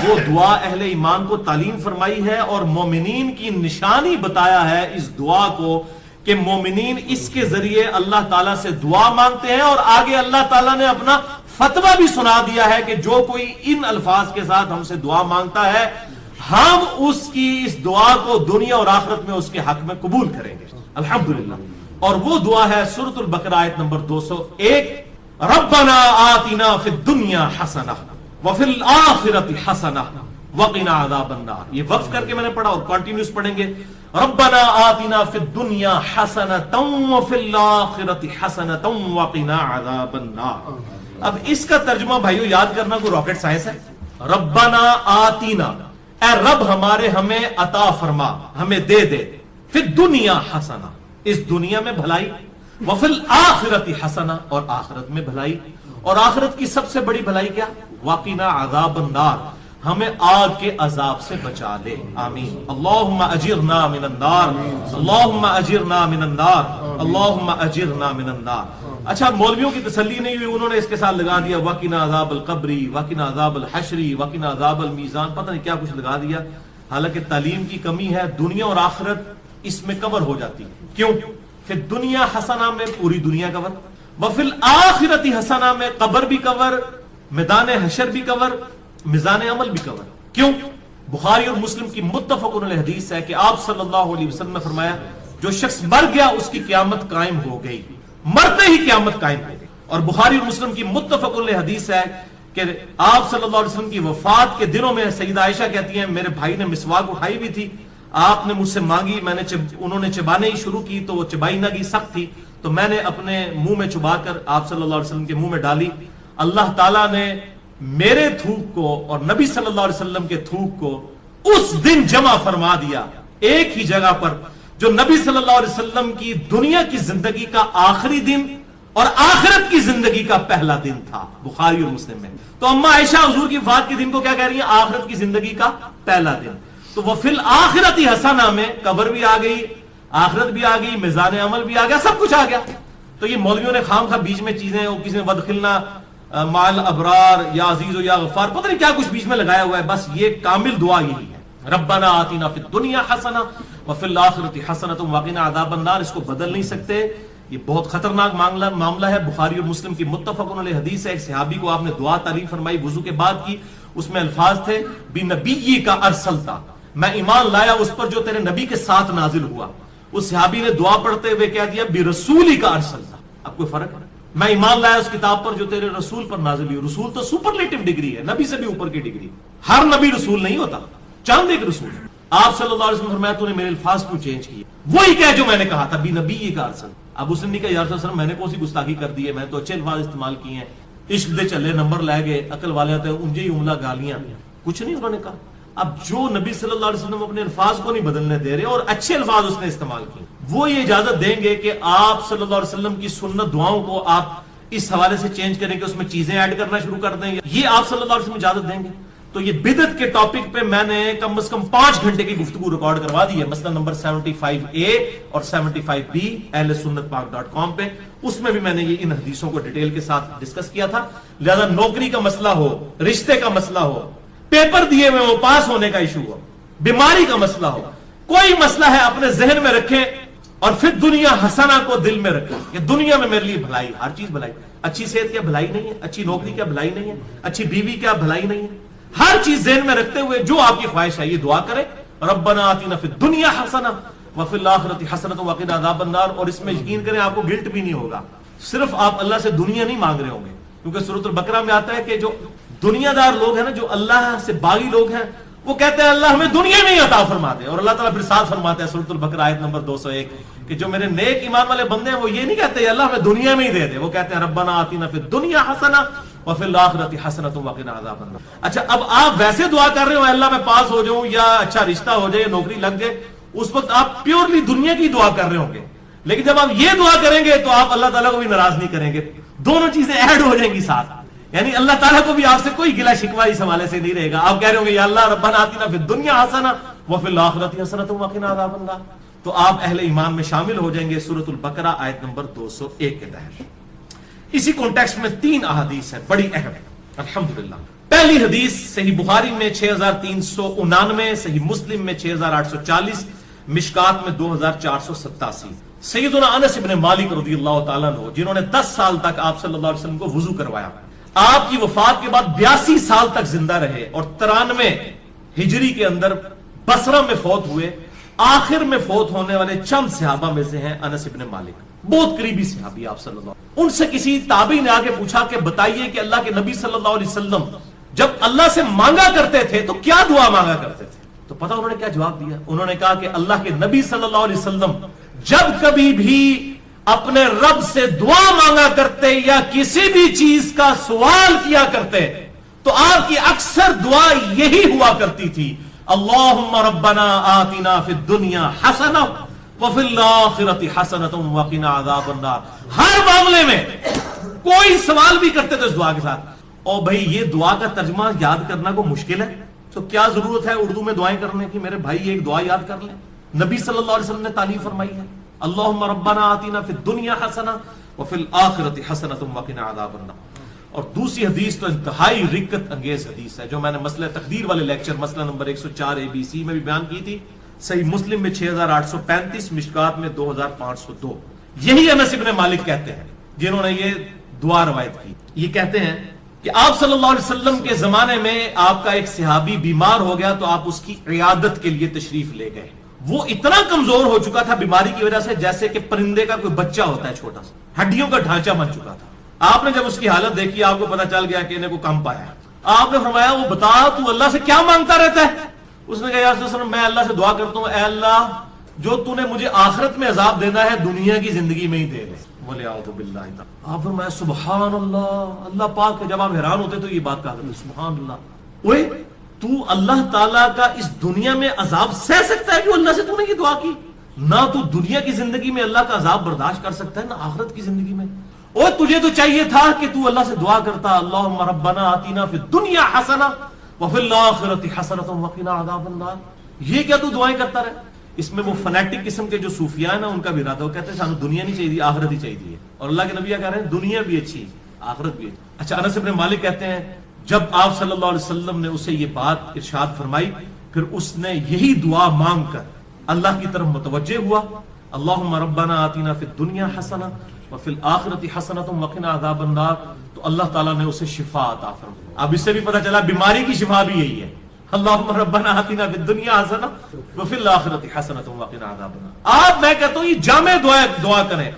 وہ دعا اہل ایمان کو تعلیم فرمائی ہے اور مومنین کی نشانی بتایا ہے اس دعا کو کہ مومنین اس کے ذریعے اللہ تعالیٰ سے دعا مانگتے ہیں. اور آگے اللہ تعالیٰ نے اپنا فتویٰ بھی سنا دیا ہے کہ جو کوئی ان الفاظ کے ساتھ ہم سے دعا مانگتا ہے ہم اس کی اس دعا کو دنیا اور آخرت میں اس کے حق میں قبول کریں گے. الحمدللہ. اور وہ دعا ہے سورۃ البقرہ آیت نمبر 201 ربنا آتنا فی الدنیا حسنہ وفی الآخرۃ حسنہ وقنا عذاب النار. یہ وقف کر کے میں نے پڑھا اور کنٹینیوس پڑھیں گے. ربنا آتنا فی الدنیا حسنۃ وفی الآخرۃ حسنۃ وقنا عذاب النار. اب اس کا ترجمہ بھائیو یاد کرنا کوئی راکٹ سائنس ہے. ربنا آتینا، اے رب ہمارے ہمیں عطا فرما، ہمیں دے دے، فی الدنیا حسنہ اس دنیا میں بھلائی، وفی الآخرۃ حسنہ اور آخرت میں بھلائی. اور آخرت کی سب سے بڑی بھلائی کیا؟ وقنا عذاب النار، ہمیں آگ کے عذاب سے بچا لے. آمین. اللہم اجرنا من النار، اللہم اجرنا من النار، اللہم اجرنا من النار. اچھا مولویوں کی تسلی نہیں ہوئی، انہوں نے اس کے ساتھ لگا دیا وقنا عذاب القبری، وقنا عذاب الحشری، وقنا عذاب المیزان، پتہ نہیں کیا کچھ لگا دیا. حالانکہ تعلیم کی کمی ہے. دنیا اور آخرت اس میں کور ہو جاتی ہے. کیوں؟ پھر دنیا حسنہ میں پوری دنیا کور، وفی الآخرۃ حسنہ میں قبر بھی کور، میدان حشر بھی کور، میزان عمل بھی کور. کیوں؟ بخاری اور مسلم کی متفق علیہ حدیث ہے کہ آپ صلی اللہ علیہ وسلم نے فرمایا جو شخص مر گیا اس کی قیامت قائم ہو گئی، مرتے ہی قیامت قائم ہو گئی. اور بخاری اور مسلم کی متفق علیہ حدیث ہے کہ آپ صلی اللہ علیہ وسلم کی وفات کے دنوں میں سیدہ عائشہ کہتی ہیں میرے بھائی نے مسواک اٹھائی ہوئی تھی، آپ نے مجھ سے مانگی، میں نے انہوں نے چبانے ہی شروع کی تو وہ چبائی نہ گئی، سخت تھی، تو میں نے اپنے منہ میں چبا کر آپ صلی اللہ علیہ وسلم کے منہ میں ڈالی. اللہ تعالیٰ نے میرے تھوک کو اور نبی صلی اللہ علیہ وسلم کے تھوک کو اس دن جمع فرما دیا ایک ہی جگہ پر جو نبی صلی اللہ علیہ وسلم کی دنیا کی زندگی کا آخری دن اور آخرت کی زندگی کا پہلا دن تھا. بخاری اور مسلم میں. تو اما عائشہ حضور کی وفات کے دن کو کیا کہہ رہی ہیں؟ آخرت کی زندگی کا پہلا دن. تو وہ فی الآخرۃ حسنہ میں قبر بھی آ گئی، آخرت بھی آ گئی، میزان عمل بھی آ گیا، سب کچھ آ گیا. تو یہ مولویوں نے خام خواہ بیچ میں چیزیں، کسی نے ودخلنا مال ابرار یا عزیز یا غفار، پتہ نہیں کیا کچھ بیچ میں لگایا ہوا ہے. بس یہ کامل دعا یہی ہے، ربنا آتنا فی الدنیا حسنہ وفی الآخرۃ حسنۃ وقنا عذاب النار. اس کو بدل نہیں سکتے، یہ بہت خطرناک معاملہ ہے. بخاری اور مسلم کی متفق علیہ حدیث ہے. ایک صحابی کو آپ نے دعا تعلیم فرمائی وضو کے بعد کی، اس میں الفاظ تھے بنبی کا ارسلتا، میں ایمان لایا اس پر جو تیرے نبی کے ساتھ نازل ہوا. اس صحابی نے دعا پڑھتے ہوئے کہہ دیا برسولی کا ارسلتا. اب کوئی فرق ہے؟ میں ایمان لایا اس کتاب پر جو تیرے رسول پر نازل ہوئی. رسول تو سپرلیٹو ڈگری ہے، نبی سے بھی اوپر کی ڈگری. ہر نبی رسول نہیں ہوتا، چاند ایک رسول. آپ صلی اللہ علیہ وسلم فرمایا تو نے میرے الفاظ کیوں چینج کیے؟ وہی کہہ جو میں نے کہا تھا بنبی کا ارسل. اب اس نے کہا یا رسول اللہ میں نے کون سی گستاخی کر دی ہے، میں تو اچھے الفاظ استعمال کیے ہیں. عشق دے چلے نمبر لے گئے، عقل والے آتے انجے ہی عملہ گالیاں، کچھ نہیں انہوں نے کہا. اب جو نبی صلی اللہ علیہ وسلم اپنے الفاظ کو نہیں بدلنے دے رہے اور اچھے الفاظ اس نے استعمال کیے، وہ یہ اجازت دیں گے کہ آپ صلی اللہ علیہ وسلم کی سنت دعاؤں کو آپ اس حوالے سے چینج کریں کہ اس میں چیزیں ایڈ کرنا شروع کر دیں؟ یہ آپ صلی اللہ علیہ وسلم اجازت دیں گے؟ تو یہ بدعت کے ٹاپک پہ میں نے کم از کم 5 گھنٹے کی گفتگو ریکارڈ کروا دی ہے، مثلا نمبر 75A اور 75B اہل سنت پاک.com پہ. اس میں بھی میں نے یہ ان حدیثوں کو ڈیٹیل کے ساتھ ڈسکس کیا تھا. لہذا نوکری کا مسئلہ ہو، رشتے کا مسئلہ ہو، پیپر دیے میں وہ پاس ہونے کا ایشو ہو، بیماری کا مسئلہ ہو، کوئی مسئلہ ہے اپنے ذہن میں رکھیں اور پھر دنیا حسنہ کو دل میں رکھیں کہ دنیا میں میرے لیے بھلائی، ہر چیز بھلائی. اچھی صحت کیا بھلائی نہیں ہے؟ اچھی نوکری کیا بھلائی نہیں ہے؟ اچھی بیوی کیا بھلائی نہیں ہے؟ ہر چیز ذہن میں رکھتے ہوئے جو آپ کی خواہش ہے یہ دعا کریں ربنا آتنا فی الدنیا حسنہ وفی الآخرۃ حسنۃ وقنا عذاب النار. اور اس میں یقین کریں آپ کو گلٹ بھی نہیں ہوگا. صرف آپ اللہ سے دنیا نہیں مانگ رہے ہوں گے، کیونکہ سورۃ البقرہ میں آتا ہے کہ جو دنیا دار لوگ ہیں نا، جو اللہ سے باغی لوگ ہیں، وہ کہتے ہیں اللہ ہمیں دنیا میں ہی عطا فرما دے. اور اللہ تعالیٰ پھر ساتھ فرماتے ہیں سورۃ البقرہ آیت نمبر 201 کہ جو میرے نیک ایمان والے بندے ہیں وہ یہ نہیں کہتے اللہ ہمیں دنیا میں ہی دے دے، وہ کہتے ہیں ربنا آتنا فی الدنیا حسنہ وفی الآخرۃ حسنۃ وقنا عذاب النار۔ اچھا اب آپ ویسے دعا کر رہے ہو اللہ میں پاس ہو جاؤں یا اچھا رشتہ ہو جائے یا نوکری لگ جائے، اس وقت آپ پیورلی دنیا کی دعا کر رہے ہوں گے، لیکن جب آپ یہ دعا کریں گے تو آپ اللہ تعالیٰ کو بھی ناراض نہیں کریں گے، دونوں چیزیں ایڈ ہو جائیں گی ساتھ، یعنی اللہ تعالیٰ کو بھی آپ سے کوئی گلہ شکوہ اس حوالے سے نہیں رہے گا۔ آپ کہہ رہے ہوں گے یا اللہ ربنا آتنا فی الدنیا حسنہ وفی الآخرۃ حسنۃ وقنا عذاب النار، تو آپ اہل ایمان میں شامل ہو جائیں گے سورۃ البقرہ آیت نمبر 201 کے تحت۔ اسی کانٹیکسٹ میں 3 احادیث ہیں بڑی اہم، الحمدللہ۔ پہلی حدیث صحیح بخاری میں 6399، صحیح مسلم میں 6840، مشکات میں 2487۔ سیدنا انس بن مالک رضی اللہ تعالیٰ عنہ جنہوں نے 10 سال تک آپ صلی اللہ علیہ وسلم کو وضو کروایا، آپ کی وفات کے بعد 82 سال تک زندہ رہے اور 93 ہجری کے اندر بصرہ میں فوت ہوئے۔ آخر میں فوت ہونے والے چند صحابہ میں سے ہیں انس بن مالک، بہت قریبی صحابی آپ صلی اللہ علیہ وسلم۔ ان سے کسی تابعی نے آگے پوچھا کہ بتائیے کہ اللہ کے نبی صلی اللہ علیہ وسلم جب اللہ سے مانگا کرتے تھے تو کیا دعا مانگا کرتے تھے؟ تو پتہ انہوں نے کیا جواب دیا؟ انہوں نے کہا کہ اللہ کے نبی صلی اللہ علیہ وسلم جب کبھی بھی اپنے رب سے دعا مانگا کرتے یا کسی بھی چیز کا سوال کیا کرتے تو آپ کی اکثر دعا یہی ہوا کرتی تھی، اللہم ربنا آتنا فی الدنیا حسنہ وفی الآخرۃ حسنۃ وقنا عذاب النار۔ ہر معاملے میں کوئی سوال بھی کرتے تھے اس دعا کے ساتھ۔ اور بھائی یہ دعا کا ترجمہ یاد کرنا کو مشکل ہے تو کیا ضرورت ہے اردو میں دعائیں کرنے کی؟ میرے بھائی ایک دعا یاد کر لیں، نبی صلی اللہ علیہ وسلم نے تعلیم فرمائی ہے، اللہم ربنا آتنا فی الدنیا حسنہ وفی الآخرۃ حسنۃ وقنا عذاب النار۔ اور دوسری حدیث تو انتہائی رکت انگیز حدیث ہے جو میں نے مسئلہ تقدیر والے لیکچر مسئلہ نمبر 104 ABC میں بھی بیان کی تھی، صحیح مسلم میں 6835، مشکات میں 2502۔ یہی انس بن مالک کہتے ہیں جنہوں نے یہ دعا روایت کی، یہ کہتے ہیں کہ آپ صلی اللہ علیہ وسلم کے زمانے میں آپ کا ایک صحابی بیمار ہو گیا تو آپ اس کی عیادت کے لیے تشریف لے گئے۔ وہ اتنا کمزور ہو چکا تھا بیماری کی وجہ سے جیسے کہ پرندے کا کوئی بچہ ہوتا ہے چھوٹا سا، ہڈیوں کا ڈھانچہ بن چکا تھا۔ آپ نے جب اس کی حالت دیکھی آپ کو پتا چل گیا کہ انہیں کو کم پایا۔ آپ نے فرمایا وہ بتا تو اللہ سے کیا مانگتا رہتا ہے؟ اس نے کہا یا رسول اللہ میں اللہ سے دعا کرتا ہوں اے اللہ جو تو نے مجھے آخرت میں عذاب دینا ہے دنیا کی زندگی میں ہی دے دے۔ بولے اعوذ باللہ۔ آپ فرمایا سبحان اللہ، اللہ پاک۔ جب آپ حیران ہوتے تو یہ بات کہا کرتے سبحان اللہ، اوے تو اللہ تعالیٰ کا اس دنیا میں عذاب سہ سکتا ہے جو اللہ سے تو نے یہ دعا کی؟ نہ تو دنیا کی زندگی میں اللہ کا عذاب برداشت کر سکتا ہے نہ آخرت کی زندگی میں۔ اور تجھے تو چاہیے تھا کہ تو اللہ سے دعا کرتا اللہم ربنا آتنا فی الدنیا حسنہ وفی الآخرۃ حسنۃ وقنا عذاب النار۔ یہ کیا تو دعائیں کرتا رہے؟ اس میں وہ فنیٹک قسم کے جو صوفیاء ہیں نا ان کا بھی ارادہ، وہ کہتے ہیں سانو دنیا نہیں چاہیے آخرت ہی چاہیے، اور اللہ کے نبی کہہ رہے ہیں دنیا بھی اچھی آخرت بھی اچھی۔ اچھا انس بن مالک کہتے ہیں جب آپ صلی اللہ علیہ وسلم نے اسے یہ بات ارشاد فرمائی پھر اس نے یہی دعا مانگ کر اللہ کی طرف متوجہ ہوا، اللہم ربنا آتنا فی الدنیا حسنہ وفی الآخرۃ حسنۃ وقنا عذاب النار، تو اللہ تعالیٰ نے اسے شفا عطا فرمائی۔ اب اس سے بھی پتہ چلا بیماری کی شفا بھی یہی ہے، اللہم ربنا آتنا فی الدنیا حسنہ وفی الآخرۃ حسنۃ وقنا عذاب النار۔ آپ میں کہتا ہوں یہ جامع دعا کریں،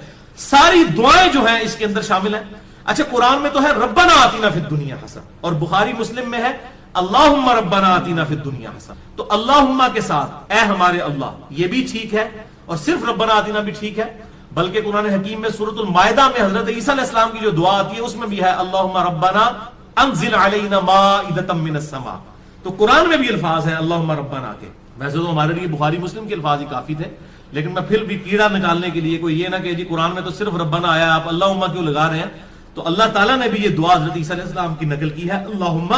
ساری دعائیں جو ہیں اس کے اندر شامل ہیں۔ اچھا قرآن میں تو ہے ربنا آتنا فی الدنیا حسنہ، اور بخاری مسلم میں ہے اللہم ربنا آتنا فی الدنیا حسنہ، تو اللہم کے ساتھ اے ہمارے اللہ یہ بھی ٹھیک ہے اور صرف ربنا آتنا بھی ٹھیک ہے، بلکہ قرآن حکیم میں سورۃ المائدہ میں حضرت عیسیٰ علیہ السلام کی جو دعا آتی ہے اس میں بھی ہے اللہم ربنا انزل علینا مائدۃ من السماء، تو قرآن میں بھی الفاظ ہیں اللہم ربنا کے۔ ویسے تو ہمارے لیے بخاری مسلم کے الفاظ ہی کافی تھے، لیکن میں پھر بھی کیڑا نکالنے کے لیے کوئی یہ نہ کہ جی قرآن میں تو صرف ربنا آیا آپ اللہم کیوں لگا رہے ہیں، تو اللہ تعالیٰ نے بھی یہ دعا حضرت عیسیٰ علیہ السلام کی نقل کی ہے اللہم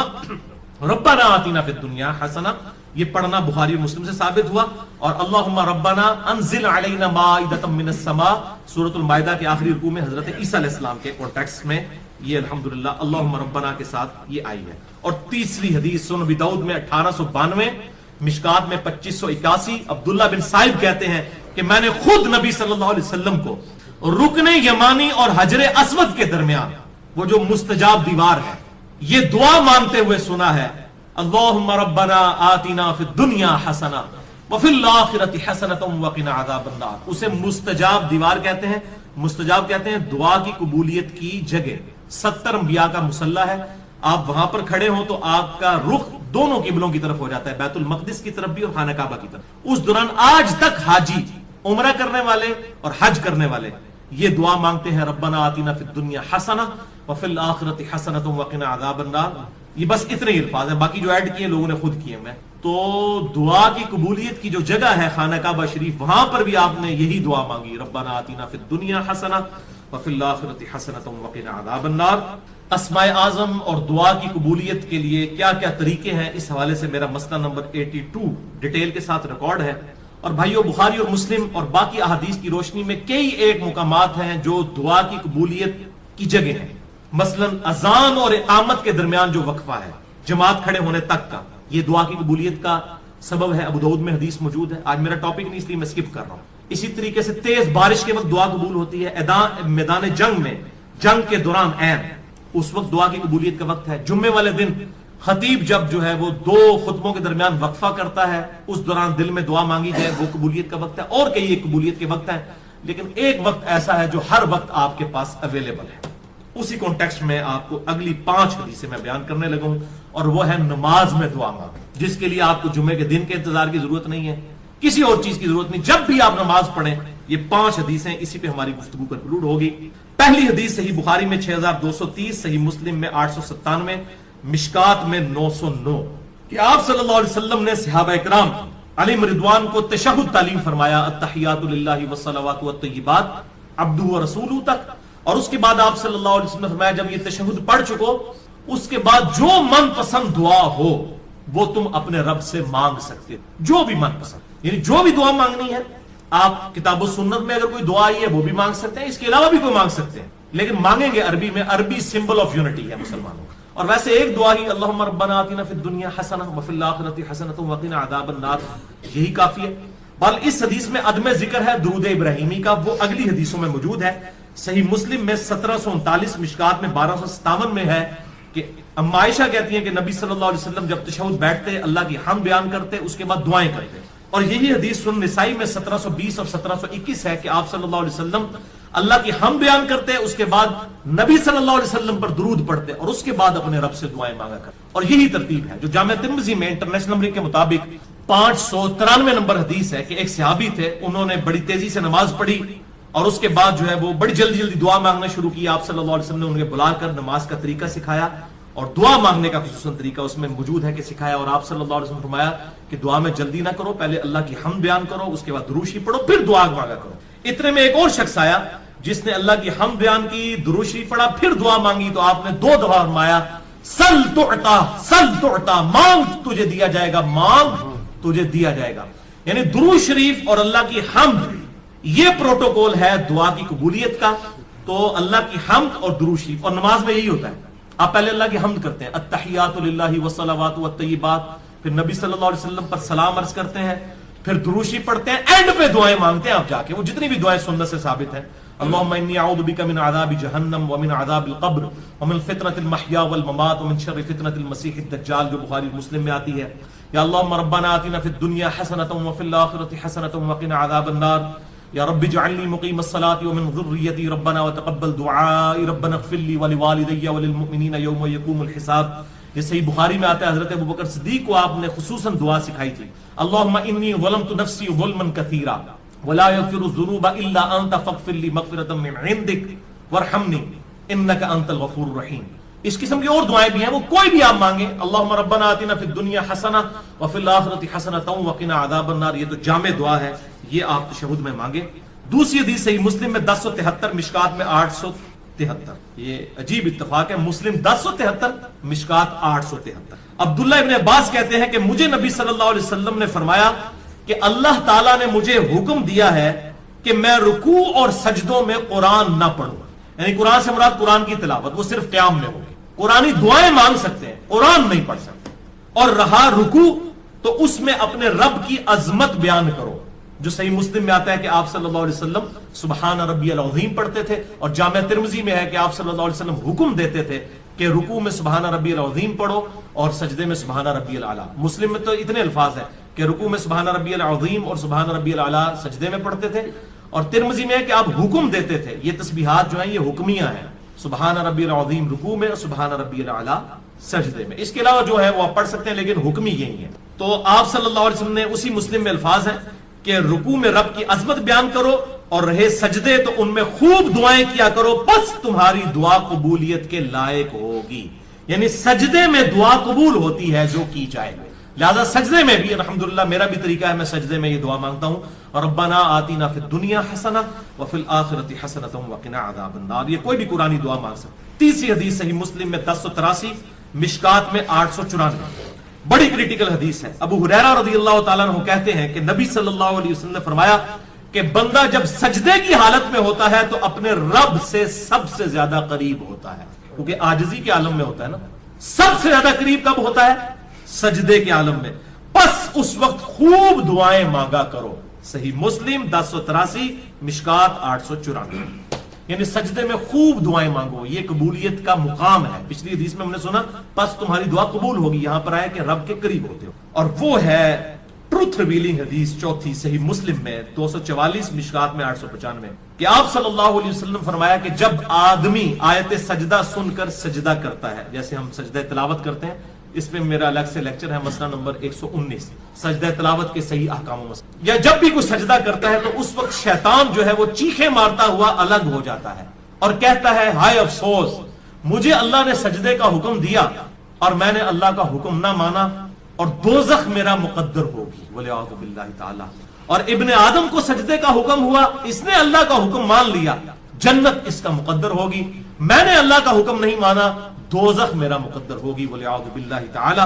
ربنا آتنا فی الدنیا حسنہ، یہ پڑھنا بخاری و مسلم سے ثابت ہوا، اور اللہم ربنا انزل علینا مائدۃ من السماء سورۃ المائدہ کے آخری رکوع میں حضرت عیسیٰ علیہ السلام کے کانٹیکسٹ میں یہ الحمدللہ اللہم ربنا کے ساتھ یہ آئی ہے۔ اور تیسری حدیث سنن ابی داؤد میں 1892، مشکات میں 2581، عبداللہ بن صائب کہتے ہیں کہ میں نے خود نبی صلی اللہ علیہ وسلم کو رکن یمانی اور حجر اسود کے درمیان وہ جو مستجاب دیوار ہے یہ دعا مانتے ہوئے سنا ہے اللہم ربنا آتنا فی الدنیا حسنہ وفی الآخرۃ حسنۃ وقنا عذاب النار۔ اسے مستجاب دیوار کہتے ہیں، مستجاب کہتے ہیں دعا کی قبولیت کی جگہ۔ 70 انبیاء کا مصلی ہے، آپ وہاں پر کھڑے ہوں تو آپ کا رخ دونوں قبلوں کی طرف ہو جاتا ہے، بیت المقدس کی طرف بھی اور خانہ کعبہ کی طرف۔ اس دوران آج تک حاجی عمرہ کرنے والے اور حج کرنے والے یہ دعا مانگتے ہیں ربنا آتنا فی الدنیا حسنہ وفی الآخرۃ حسنۃ وقنا عذاب النار. یہ بس اتنے ہی الفاظ ہیں، باقی جو ایڈ کیے لوگوں نے خود کیے. میں تو دعا کی قبولیت کی جو جگہ ہے خانہ کعبہ شریف، وہاں پر بھی آپ نے یہی دعا مانگی ربنا آتنا فی الدنیا حسنہ وفی الآخرۃ حسنۃ وقنا عذاب النار. اسماء اعظم اور دعا کی قبولیت کے لیے کیا کیا طریقے ہیں، اس حوالے سے میرا مسئلہ نمبر 82 ڈیٹیل کے ساتھ ریکارڈ ہے. اور بھائیو، بخاری اور مسلم اور باقی احادیث کی روشنی میں کئی ایک مقامات ہیں جو دعا کی قبولیت کی جگہ ہیں. مثلا اذان اور اقامت کے درمیان جو وقفہ ہے جماعت کھڑے ہونے تک کا، یہ دعا کی قبولیت کا سبب ہے. ابو داؤد میں حدیث موجود ہے. آج میرا ٹاپک نہیں، اس لیے میں سکپ کر رہا ہوں. اسی طریقے سے تیز بارش کے وقت دعا قبول ہوتی ہے. میدان جنگ میں، جنگ کے دوران اس وقت دعا کی قبولیت کا وقت ہے. جمعے والے دن خطیب جب جو ہے وہ 2 خطبوں کے درمیان وقفہ کرتا ہے، اس دوران دل میں دعا مانگی جائے، وہ قبولیت کا وقت ہے. اور کئی ایک قبولیت کے وقت ہیں، لیکن ایک وقت ایسا ہے جو ہر وقت آپ کے پاس اویلیبل ہے. اسی کانٹیکسٹ میں آپ کو اگلی 5 حدیثیں میں بیان کرنے لگا ہوں، اور وہ ہے نماز میں دعا مانگنا، جس کے لیے آپ کو جمعے کے دن کے انتظار کی ضرورت نہیں ہے، کسی اور چیز کی ضرورت نہیں. جب بھی آپ نماز پڑھیں، یہ 5 حدیثیں اسی پہ ہماری گفتگو کنکلوڈ ہوگی. پہلی حدیث صحیح بخاری میں 6230، صحیح مسلم میں 897، مشکات میں 909، کہ آپ صلی اللہ علیہ وسلم نے صحابہ اکرام علیہم رضوان کو تشہد تعلیم فرمایا، التحیات للہ والصلوات والطیبات عبدہ ورسولہ تک. اور اس کے بعد آپ صلی اللہ علیہ وسلم نے فرمایا جب یہ تشہد پڑھ چکو، اس کے بعد جو من پسند دعا ہو وہ تم اپنے رب سے مانگ سکتے، جو بھی من پسند، یعنی جو بھی دعا مانگنی ہے. آپ کتاب و سنت میں اگر کوئی دعا آئی ہے وہ بھی مانگ سکتے ہیں، اس کے علاوہ بھی کوئی مانگ سکتے ہیں، لیکن مانگیں گے عربی میں. عربی سمبل آف یونٹی ہے مسلمانوں. اور ویسے ایک دعا ہی اللہم ربنا آتنا فی الدنیا حسنہ وفی الآخرۃ حسنۃ وقنا عذاب النار، یہی کافی ہے. بل اس حدیث میں عدم ذکر ہے درود ابراہیمی کا، وہ اگلی حدیثوں میں موجود ہے. صحیح مسلم میں 1739، مشکات میں 1257 میں ہے کہ اما عائشہ کہتی ہیں کہ نبی صلی اللہ علیہ وسلم جب تشہد بیٹھتے اللہ کی حمد بیان کرتے، اس کے بعد دعائیں کرتے. اور یہی حدیث سنن نسائی میں 1720 اور 1721 ہے کہ آپ صلی اللہ علیہ وسلم اللہ کی حمد بیان کرتے، اس کے بعد نبی صلی اللہ علیہ وسلم پر درود پڑھتے، اور اس کے بعد اپنے رب سے دعائیں مانگا کرتے. اور یہی ترتیب ہے جو جامع ترمذی میں انٹرنیشنل نمبر کے مطابق 593 نمبر حدیث ہے کہ ایک صحابی تھے، انہوں نے بڑی تیزی سے نماز پڑھی اور اس کے بعد جو ہے وہ بڑی جلدی جلدی دعا مانگنا شروع کی. آپ صلی اللہ علیہ وسلم نے انہیں بلا کر نماز کا طریقہ سکھایا، اور دعا مانگنے کا خصوصاً طریقہ اس میں موجود ہے کہ سکھایا. اور آپ صلی اللہ علیہ وسلم نے فرمایا کہ دعا میں جلدی نہ کرو، پہلے اللہ کی حمد بیان کرو، اس کے بعد درود شریف پڑھو، پھر دعا مانگا کرو. اتنے میں ایک اور شخص آیا جس نے اللہ کی حمد بیان کی، درود شریف پڑھا، پھر دعا مانگی. تو آپ نے 2 دفعہ فرمایا سل تعطا، سل تعطا، مانگ تجھے دیا جائے گا، مانگ تجھے دیا جائے گا. یعنی درود شریف اور اللہ کی حمد، یہ پروٹوکول ہے دعا کی قبولیت کا. تو اللہ کی حمد اور درود شریف، اور نماز میں یہی ہوتا ہے، آپ پہلے اللہ کی حمد کرتے ہیں، التحیات للہ والصلوات والطیبات، پھر نبی صلی اللہ علیہ وسلم پر سلام عرض کرتے ہیں، پھر درود شریف پڑھتے ہیں، اینڈ پہ دعائیں مانگتے ہیں آپ جا کے. وہ جتنی بھی دعائیں سنت سے ثابت ہیں، اللہم انی اعوذ بک من عذاب جہنم ومن عذاب القبر ومن فتنة المحیا والممات ومن شر فتنة المسیح الدجال، جو بخاری مسلم میں آتی ہے. یا اللہم ربنا آتنا فی الدنیا حسنۃ وفی الآخرۃ حسنۃ وقنا عذاب النار. یا رب اجعلنی مقیم الصلاۃ ومن ذریتی ربنا وتقبل دعائی ربنا اغفر لی ولوالدی وللمؤمنین یوم یقوم الحساب. یہ صحیح بخاری میں آتا ہے، حضرت ابوبکر صدیق کو آپ نے خصوصاً دعا سکھائی تھی، اللہم انی ظلمت نفسی ظلما کثیرا ولا یغفر الذنوب الا انت فاغفر لی مغفرۃ من عندک وارحمنی انک انت الغفور الرحیم. اس قسم کی اور دعائیں بھی ہیں، وہ کوئی بھی آپ مانگیں. اللہم ربنا آتنا فی الدنیا حسنہ وفی الآخرۃ حسنۃ وقنا عذاب النار، یہ تو جامع دعا ہے، یہ آپ تشہد میں مانگیں. دوسری حدیث صحیح مسلم میں 1073، مشکات میں 873. یہ عجیب اتفاق ہے، مسلم 1073، مشکات 873. عبداللہ ابن عباس کہتے ہیں کہ مجھے نبی صلی اللہ علیہ وسلم نے فرمایا کہ اللہ تعالیٰ نے مجھے حکم دیا ہے کہ میں رکوع اور سجدوں میں قرآن نہ پڑھوں. یعنی قرآن سے مراد قرآن کی تلاوت، وہ صرف قیام میں ہوگی. قرآنی دعائیں مانگ سکتے ہیں، قرآن نہیں پڑھ سکتے. اور رہا رکوع تو اس میں اپنے رب کی عظمت بیان کرو، جو صحیح مسلم میں آتا ہے کہ آپ صلی اللہ علیہ وسلم سبحان ربی العظیم پڑھتے تھے، اور جامع ترمذی میں ہے کہ آپ صلی اللہ علیہ وسلم حکم دیتے تھے کہ رکوع میں سبحان ربی العظیم پڑھو اور سجدے میں سبحان ربی الاعلیٰ. مسلم میں تو اتنے الفاظ ہیں کہ رکوع میں سبحان ربی العظیم اور سبحان ربی الاعلیٰ سجدے میں پڑھتے تھے، اور ترمذی میں ہے کہ آپ حکم دیتے تھے. یہ تسبیحات جو ہیں یہ حکمیہ ہیں، سبحان ربی العظیم رکوع میں اور سبحان ربی الاعلیٰ سجدے میں. اس کے علاوہ جو ہے وہ آپ پڑھ سکتے ہیں، لیکن حکمی یہی ہے. تو آپ صلی اللہ علیہ وسلم نے اسی مسلم میں الفاظ ہیں کہ رکوع میں رب کی عظمت بیان کرو اور رہے سجدے تو ان میں خوب دعائیں کیا کرو، بس تمہاری دعا قبولیت کے لائق ہوگی. یعنی سجدے میں دعا قبول ہوتی ہے جو کی جائے. لہذا سجدے میں بھی الحمدللہ میرا بھی طریقہ ہے، میں سجدے میں یہ دعا مانگتا ہوں، اور ربنا آتینا فی الدنیا حسنہ وفی الآخرۃ حسنۃ وقنا عذاب النار. یہ کوئی بھی قرآنی دعا مانگ سکتا. تیسری حدیث صحیح مسلم میں 1083، مشکات میں 894، بڑی کریٹیکل حدیث ہے. ابو ہریرہ رضی اللہ تعالیٰ عنہ کہتے ہیں کہ نبی صلی اللہ علیہ وسلم نے فرمایا کہ بندہ جب سجدے کی حالت میں ہوتا ہے تو اپنے رب سے سب سے زیادہ قریب ہوتا ہے، کیونکہ عاجزی کے عالم میں ہوتا ہے نا. سب سے زیادہ قریب کب ہوتا ہے؟ سجدے کے عالم میں. بس اس وقت خوب دعائیں مانگا کرو. صحیح مسلم 1083، مشکات 894. یعنی سجدے میں خوب دعائیں مانگو، یہ قبولیت کا مقام ہے. پچھلی حدیث میں ہم نے سنا بس تمہاری دعا قبول ہوگی، یہاں پر آیا کہ رب کے قریب ہوتے ہو. اور وہ ہے ٹروتھ ریویلنگ حدیث چوتھی صحیح مسلم میں 244، مشکات میں 895، کہ آپ صلی اللہ علیہ وسلم فرمایا کہ جب آدمی آیت سجدہ سن کر سجدہ کرتا ہے، جیسے ہم سجدہ تلاوت کرتے ہیں، اس پہ میرا الگ سے لیکچر ہے، مسئلہ نمبر 119، سجدہ تلاوت کے صحیح احکام و مسئلہ. یا جب بھی کوئی سجدہ کرتا ہے تو اس وقت شیطان جو ہے وہ چیخیں مارتا ہوا الگ ہو جاتا ہے اور کہتا ہے ہائے افسوس، مجھے اللہ نے سجدے کا حکم دیا اور میں نے اللہ کا حکم نہ مانا، اور دوزخ میرا مقدر ہوگی والعیاذ باللہ تعالی. اور ابن آدم کو سجدے کا حکم ہوا، اس نے اللہ کا حکم مان لیا، جنت اس کا مقدر ہوگی. میں نے اللہ کا حکم نہیں مانا، دوزخ میرا مقدر ہوگی والعیاذ باللہ تعالی.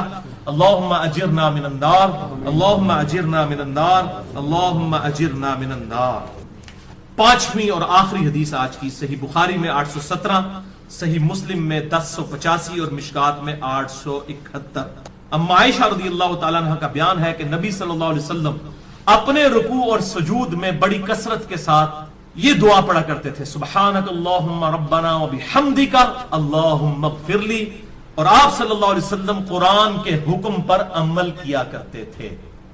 اللہم اجرنا من النار، اللہم اجرنا من النار، اللہم اجرنا من النار. پانچویں اور آخری حدیث آج کی صحیح بخاری میں 817، صحیح مسلم میں 1085 اور مشکات میں 871. اما عائشہ رضی اللہ تعالیٰ عنہ کا بیان ہے کہ نبی صلی اللہ علیہ وسلم اپنے رکوع اور سجود میں بڑی کثرت کے ساتھ یہ دعا پڑھا کرتے تھے، سبحانک اللہم ربنا وبحمدک اللہم اغفر لی. اور آپ صلی اللہ علیہ وسلم قرآن کے حکم پر عمل کیا کرتے تھے.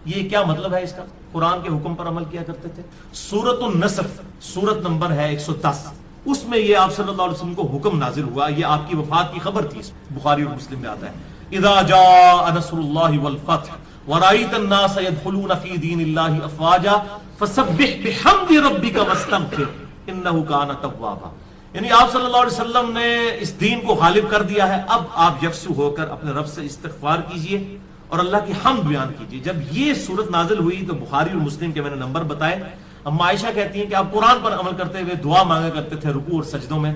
یہ کیا مطلب ہے اس کا؟ قرآن کے حکم پر عمل کیا کرتے تھے. سورۃ النصر سورت نمبر ہے 110، اس میں یہ آپ صلی اللہ علیہ وسلم کو حکم نازل ہوا. یہ آپ کی وفات کی خبر تھی، بخاری اور مسلم میں آتا ہے، اذا جاء نصر اللہ والفتح ورأيت الناس يدخلون في دين الله افواجا فسبح بحمد ربك واستغفر انه كان توابا. یعنی آپ صلی اللہ علیہ وسلم نے اس دین کو غالب کر دیا ہے، اب آپ یکسو ہو کر اپنے رب سے استغفار کیجئے اور اللہ کی حمد بیان کیجئے. جب یہ صورت نازل ہوئی تو بخاری اور مسلم کے میں نے نمبر بتائے. اما عائشہ کہتی ہیں کہ آپ قرآن پر عمل کرتے ہوئے دعا مانگا کرتے تھے رکوع اور سجدوں میں،